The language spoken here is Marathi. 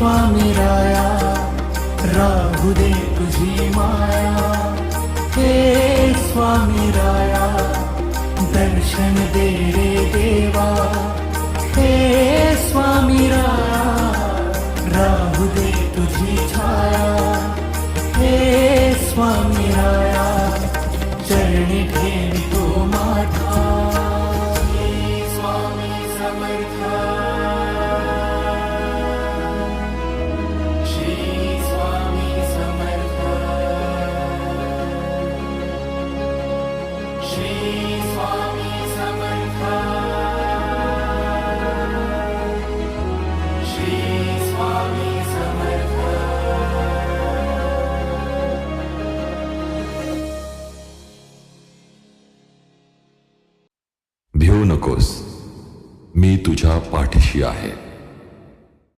स्वामी राया राहू दे तुझी माया, हे स्वामी राया दर्शन दे रे देवा, हे स्वामी राया राहू दे तुझी छाया, हे स्वामी राया चरणी ठेवितो माथा, हे स्वामी समर्थ, श्री स्वामी समर्थ, श्री स्वामी समर्थ, श्री स्वामी समर्थ. भिवू नकोस, मी तुझ्या पाठीशी आहे.